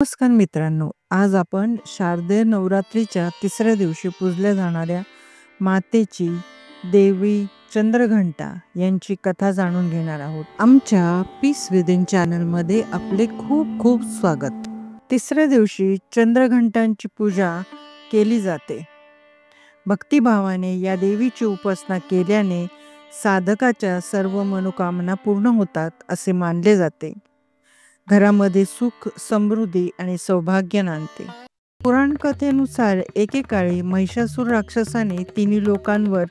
नमस्कार मित्रांनो, आज आपण शारदीय नवरात्रीच्या तिसऱ्या दिवशी पूजल्या जाणाऱ्या मातेची देवी चंद्रघंटा यांची कथा जाणून घेणार आहोत. आमच्या पीस विदिन चॅनलमध्ये आपले खूप खूप स्वागत. तिसऱ्या दिवशी चंद्रघंटांची पूजा केली जाते. भक्तिभावाने या देवीची उपासना केल्याने साधकाच्या सर्व मनोकामना पूर्ण होतात असे मानले जाते. घरामध्ये सुख, समृद्धी आणि सौभाग्य नांदते. पुराण कथेनुसार एकेकाळी महिषासूर राक्षसाने तिन्ही लोकांवर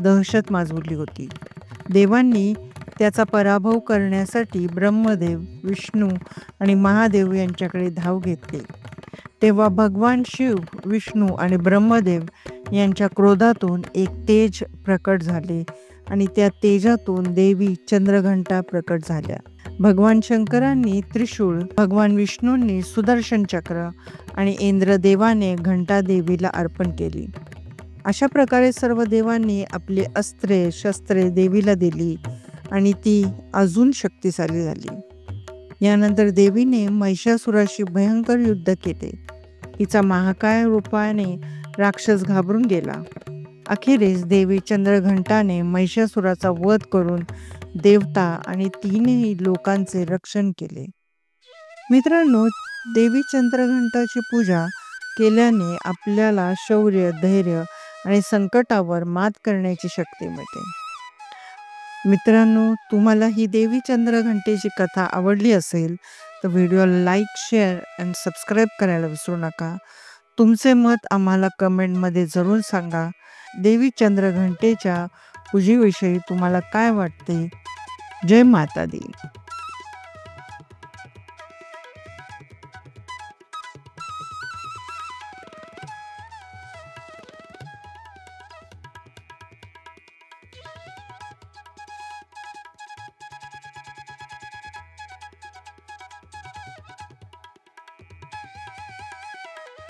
दहशत माजवली होती. देवांनी त्याचा पराभव करण्यासाठी ब्रह्मदेव, विष्णू आणि महादेव यांच्याकडे धाव घेतली. तेव्हा भगवान शिव, विष्णू आणि ब्रह्मदेव यांच्या क्रोधातून एक तेज प्रकट झाले आणि त्या तेजातून देवी चंद्रघंटा प्रकट झाल्या. भगवान शंकरांनी त्रिशूळ, भगवान विष्णूंनी सुदर्शन चक्र आणि इंद्रदेवाने घंटा देवीला अर्पण केली. अशा प्रकारे सर्व देवांनी आपली अस्त्रे शस्त्रे देवीला दिली आणि ती अजून शक्तिशाली झाली. यानंतर देवीने महिषासुराशी भयंकर युद्ध केले. तिचा महाकाय रूपाने राक्षस घाबरून गेला. अखेरीस देवी चंद्रघंटाने महिषासुराचा वध करून देवता आणि तीनही लोकांचे रक्षण केले. मित्रांनो, देवी चंद्रघंटाची पूजा केल्याने आपल्याला शौर्य, धैर्य आणि संकटावर मात करण्याची शक्ती मिळते. मित्रांनो, तुम्हाला ही देवी चंद्रघंटेची कथा आवडली असेल तर व्हिडिओला लाईक, शेअर आणि सबस्क्राईब करायला विसरू नका. तुमचे मत आम्हाला कमेंटमध्ये जरूर सांगा. देवी चंद्रघंटेच्या पूजेविषयी तुम्हाला काय वाटते? जय माता दी.